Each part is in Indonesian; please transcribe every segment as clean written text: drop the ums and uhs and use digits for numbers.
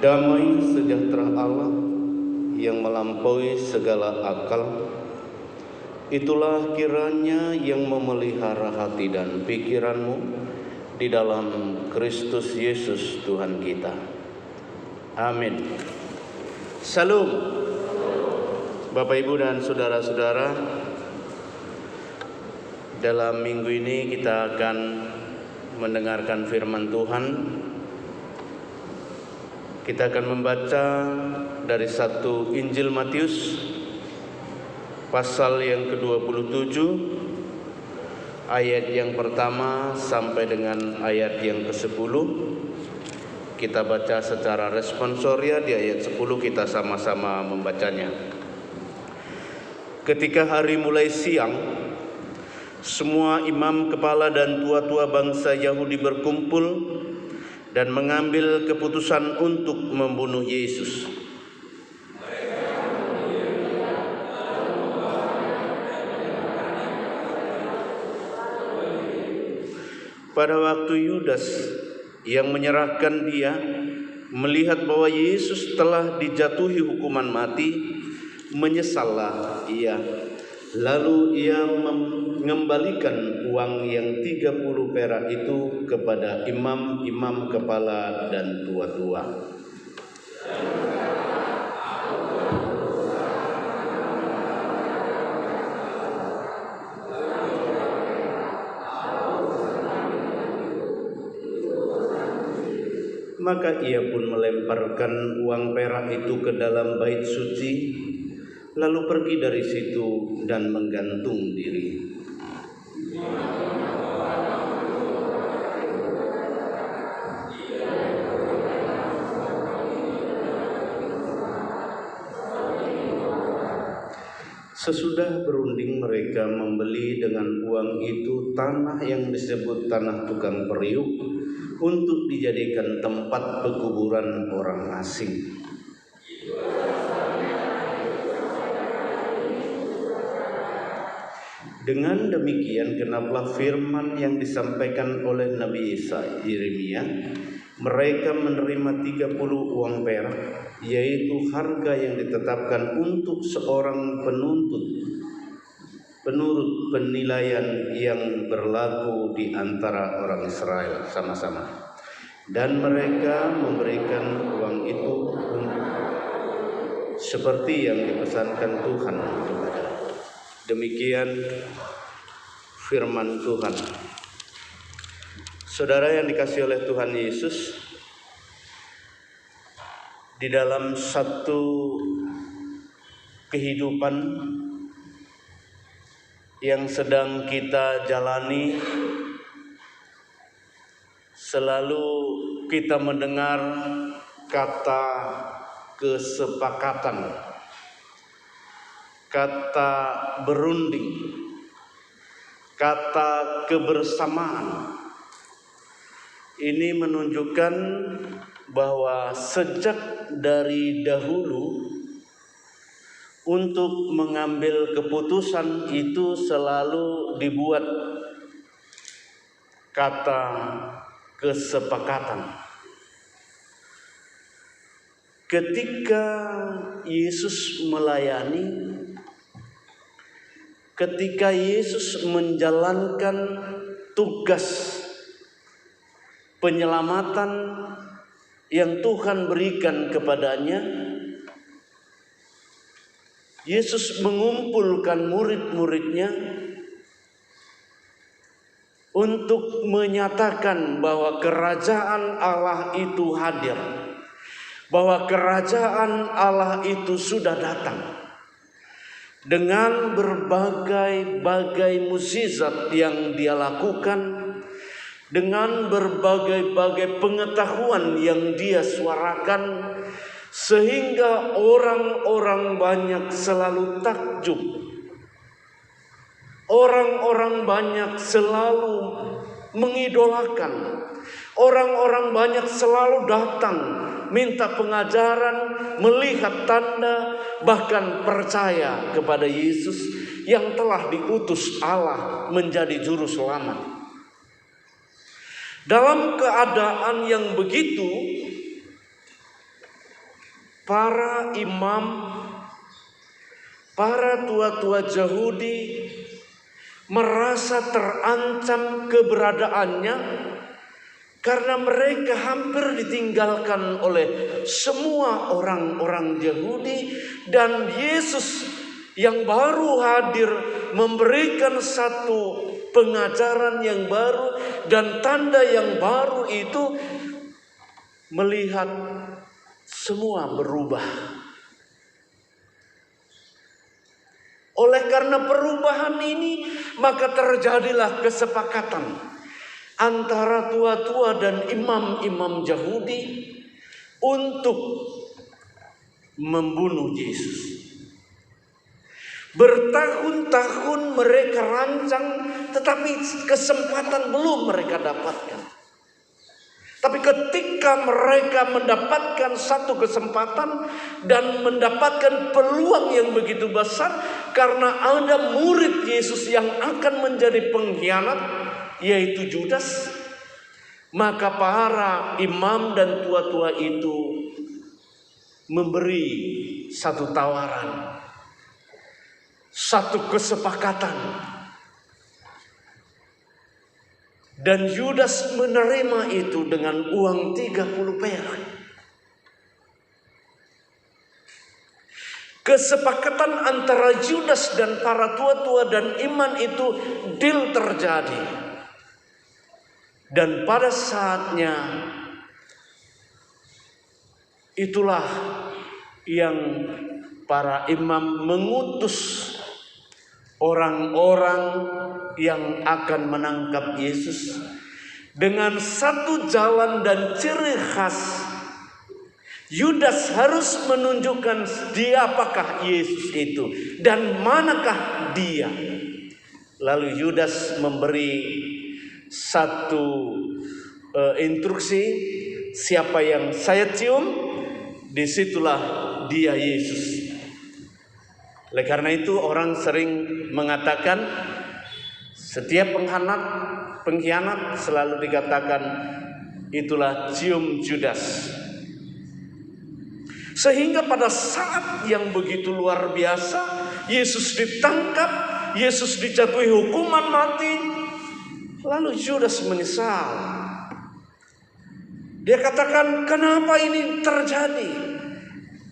Damai sejahtera Allah yang melampaui segala akal, itulah kiranya yang memelihara hati dan pikiranmu di dalam Kristus Yesus Tuhan kita. Amin. Salam. Bapak, Ibu, dan saudara-saudara, dalam minggu ini kita akan mendengarkan firman Tuhan. Kita akan membaca dari 1 Injil Matius pasal yang ke-27 ayat yang pertama sampai dengan ayat yang ke-10. Kita baca secara responsoria. Di ayat 10 kita sama-sama membacanya. Ketika hari mulai siang, semua imam kepala dan tua-tua bangsa Yahudi berkumpul dan mengambil keputusan untuk membunuh Yesus. Pada waktu Yudas yang menyerahkan dia melihat bahwa Yesus telah dijatuhi hukuman mati, menyesallah ia. Lalu ia mengembalikan uang yang 30 perak itu kepada imam-imam kepala dan tua-tua. Maka ia pun melemparkan uang perak itu ke dalam bait suci, lalu pergi dari situ dan menggantung diri. Sesudah berunding, mereka membeli dengan uang itu tanah yang disebut tanah tukang periuk untuk dijadikan tempat pekuburan orang asing. Dengan demikian genaplah firman yang disampaikan oleh Nabi Yeremia, mereka menerima 30 uang perak, yaitu harga yang ditetapkan untuk seorang penuntut penurut penilaian yang berlaku di antara orang Israel sama-sama. Dan mereka memberikan uang itu seperti yang dipesankan Tuhan kepada. Demikian firman Tuhan. Saudara yang dikasihi oleh Tuhan Yesus, di dalam satu kehidupan yang sedang kita jalani, selalu kita mendengar kata kesepakatan, kata berunding, kata kebersamaan. Ini menunjukkan bahwa sejak dari dahulu untuk mengambil keputusan itu selalu dibuat kata kesepakatan. Ketika Yesus melayani, ketika Yesus menjalankan tugas penyelamatan yang Tuhan berikan kepadanya, Yesus mengumpulkan murid-muridnya untuk menyatakan bahwa kerajaan Allah itu hadir, bahwa kerajaan Allah itu sudah datang. Dengan berbagai-bagai mukjizat yang dia lakukan, dengan berbagai-bagai pengetahuan yang dia suarakan, sehingga orang-orang banyak selalu takjub. Orang-orang banyak selalu mengidolakan. Orang-orang banyak selalu datang minta pengajaran, melihat tanda, bahkan percaya kepada Yesus yang telah diutus Allah menjadi juru selamat. Dalam keadaan yang begitu, para imam, para tua-tua Yahudi merasa terancam keberadaannya karena mereka hampir ditinggalkan oleh semua orang-orang Yahudi, dan Yesus yang baru hadir memberikan satu pengajaran yang baru dan tanda yang baru itu, melihat semua berubah. Oleh karena perubahan ini, maka terjadilah kesepakatan antara tua-tua dan imam-imam Yahudi untuk membunuh Yesus. Bertahun-tahun mereka rancang, tetapi kesempatan belum mereka dapatkan. Tapi ketika mereka mendapatkan satu kesempatan dan mendapatkan peluang yang begitu besar, karena ada murid Yesus yang akan menjadi pengkhianat, yaitu Judas, maka para imam dan tua-tua itu memberi satu tawaran, satu kesepakatan. Dan Judas menerima itu dengan uang 30 perak. Kesepakatan antara Judas dan para tua-tua dan iman itu deal terjadi. Dan pada saatnya itulah yang para imam mengutus orang-orang yang akan menangkap Yesus dengan satu jalan dan ciri khas. Yudas harus menunjukkan siapakah Yesus itu dan manakah dia. Lalu Yudas memberi satu instruksi, siapa yang saya cium, disitulah dia Yesus. Oleh karena itu orang sering mengatakan setiap pengkhianat selalu dikatakan itulah cium Judas. Sehingga pada saat yang begitu luar biasa, Yesus ditangkap, Yesus dijatuhi hukuman mati, lalu Judas menyesal. Dia katakan, kenapa ini terjadi?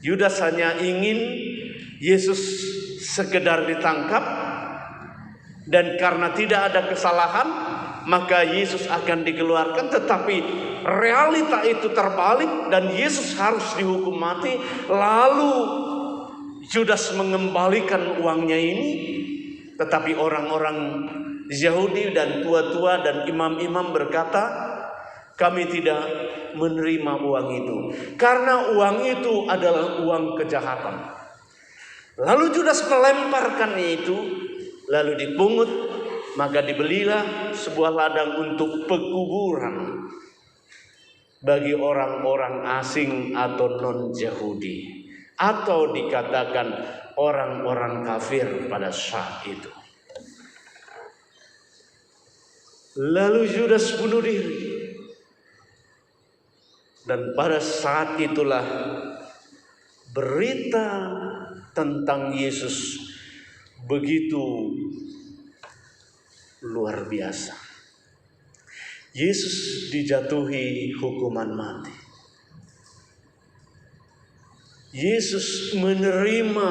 Judas hanya ingin Yesus sekedar ditangkap, dan karena tidak ada kesalahan, maka Yesus akan dikeluarkan. Tetapi realita itu terbalik dan Yesus harus dihukum mati. Lalu Judas mengembalikan uangnya ini. Tetapi orang-orang Yahudi dan tua-tua dan imam-imam berkata, kami tidak menerima uang itu, karena uang itu adalah uang kejahatan. Lalu Judas melemparkan itu, lalu dipungut, maka dibelilah sebuah ladang untuk pekuburan bagi orang-orang asing atau non-Yahudi, atau dikatakan orang-orang kafir pada saat itu. Lalu Judas bunuh diri. Dan pada saat itulah berita tentang Yesus begitu luar biasa. Yesus dijatuhi hukuman mati. Yesus menerima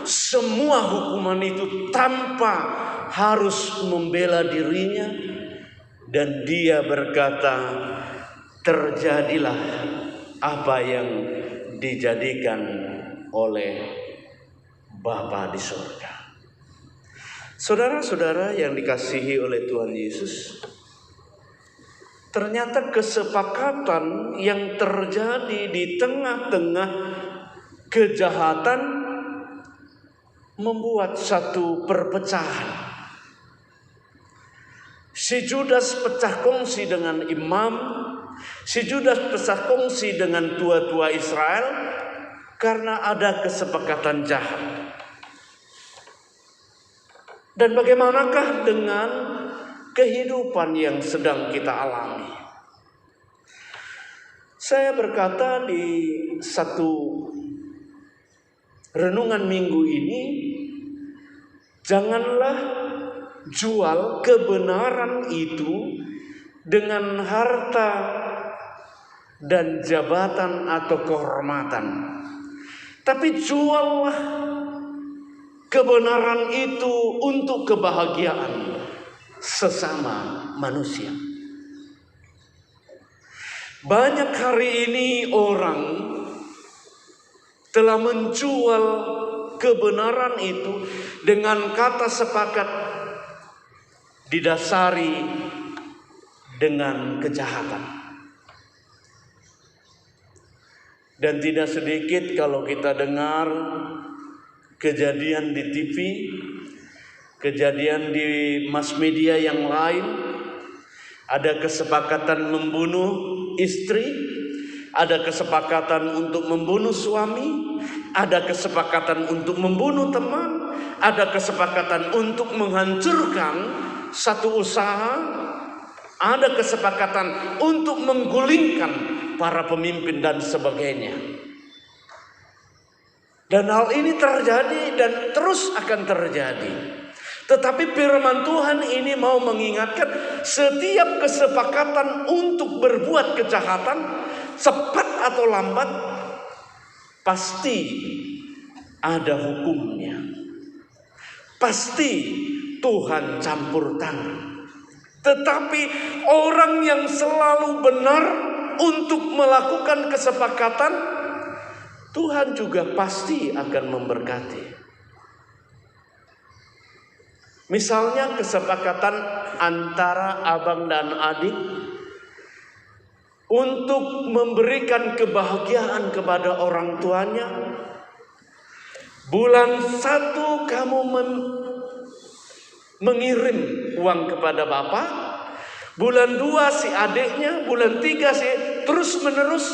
semua hukuman itu tanpa harus membela dirinya, dan dia berkata, terjadilah apa yang dijadikan oleh Bapa di surga. Saudara-saudara yang dikasihi oleh Tuhan Yesus, ternyata kesepakatan yang terjadi di tengah-tengah kejahatan membuat satu perpecahan. Si Judas pecah kongsi dengan imam, si Judas pecah kongsi dengan tua-tua Israel karena ada kesepakatan jahat. Dan bagaimanakah dengan kehidupan yang sedang kita alami? Saya berkata di satu renungan minggu ini, janganlah jual kebenaran itu dengan harta dan jabatan atau kehormatan, tapi juallah kebenaran itu untuk kebahagiaan sesama manusia. Banyak hari ini orang telah menjual kebenaran itu dengan kata sepakat didasari dengan kejahatan. Dan tidak sedikit kalau kita dengar kejadian di TV, kejadian di mass media yang lain, ada kesepakatan membunuh istri, ada kesepakatan untuk membunuh suami, ada kesepakatan untuk membunuh teman, ada kesepakatan untuk menghancurkan satu usaha, ada kesepakatan untuk menggulingkan para pemimpin dan sebagainya. Dan hal ini terjadi dan terus akan terjadi. Tetapi firman Tuhan ini mau mengingatkan, setiap kesepakatan untuk berbuat kejahatan, cepat atau lambat, pasti ada hukumnya. Pasti Tuhan campur tangan. Tetapi orang yang selalu benar untuk melakukan kesepakatan, Tuhan juga pasti akan memberkati. Misalnya kesepakatan antara abang dan adik untuk memberikan kebahagiaan kepada orang tuanya. Bulan 1 kamu mengirim uang kepada bapak, bulan 2 si adiknya, bulan 3 si terus menerus.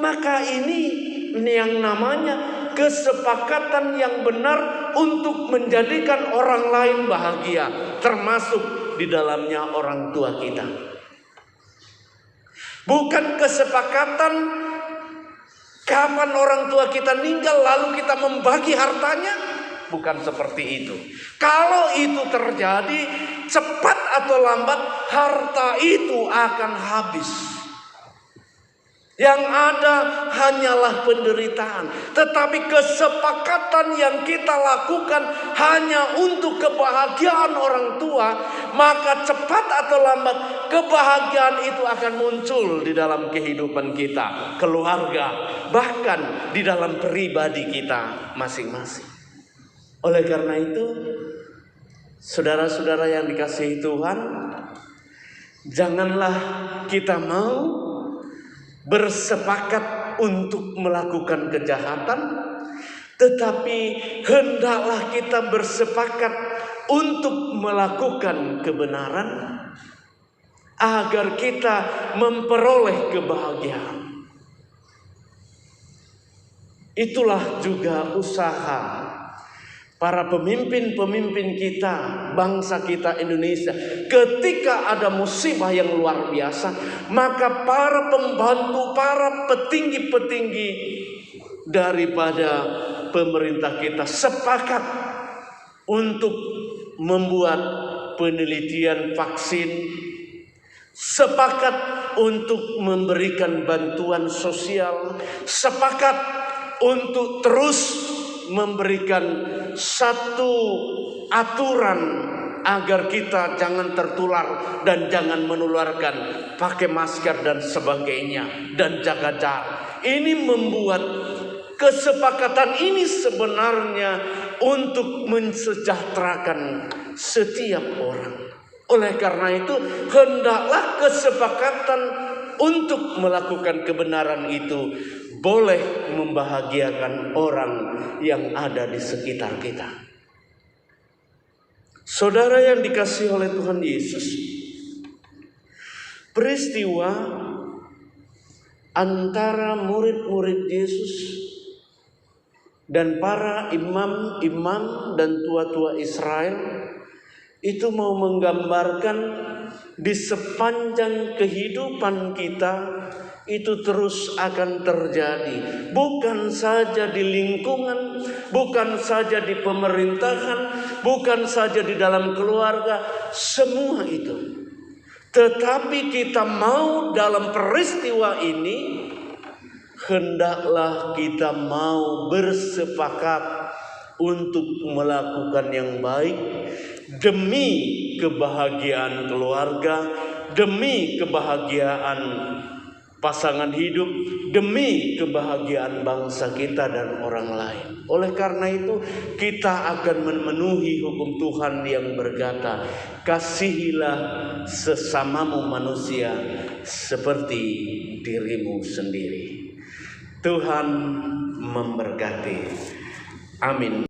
Maka ini yang namanya kesepakatan yang benar untuk menjadikan orang lain bahagia, termasuk di dalamnya orang tua kita. Bukan kesepakatan kapan orang tua kita meninggal lalu kita membagi hartanya. Bukan seperti itu. Kalau itu terjadi, cepat atau lambat harta itu akan habis. Yang ada hanyalah penderitaan. Tetapi kesepakatan yang kita lakukan hanya untuk kebahagiaan orang tua, maka cepat atau lambat kebahagiaan itu akan muncul di dalam kehidupan kita, keluarga, bahkan di dalam pribadi kita masing-masing. Oleh karena itu, saudara-saudara yang dikasihi Tuhan, janganlah kita mau bersepakat untuk melakukan kejahatan, tetapi hendaklah kita bersepakat untuk melakukan kebenaran agar kita memperoleh kebahagiaan. Itulah juga usaha para pemimpin-pemimpin kita, bangsa kita Indonesia. Ketika ada musibah yang luar biasa, maka para pembantu, para petinggi-petinggi daripada pemerintah kita sepakat untuk membuat penelitian vaksin, sepakat untuk memberikan bantuan sosial, sepakat untuk terus memberikan satu aturan agar kita jangan tertular dan jangan menularkan, pakai masker dan sebagainya, dan jaga jarak. Ini membuat kesepakatan ini sebenarnya untuk mensejahterakan setiap orang. Oleh karena itu, hendaklah kesepakatan untuk melakukan kebenaran itu boleh membahagiakan orang yang ada di sekitar kita. Saudara yang dikasihi oleh Tuhan Yesus, peristiwa antara murid-murid Yesus dan para imam-imam dan tua-tua Israel itu mau menggambarkan di sepanjang kehidupan kita itu terus akan terjadi. Bukan saja di lingkungan, bukan saja di pemerintahan, bukan saja di dalam keluarga, semua itu. Tetapi kita mau dalam peristiwa ini, hendaklah kita mau bersepakat untuk melakukan yang baik demi kebahagiaan keluarga, demi kebahagiaan pasangan hidup, demi kebahagiaan bangsa kita dan orang lain. Oleh karena itu, kita akan memenuhi hukum Tuhan yang berkata, kasihilah sesamamu manusia seperti dirimu sendiri. Tuhan memberkati. Amin.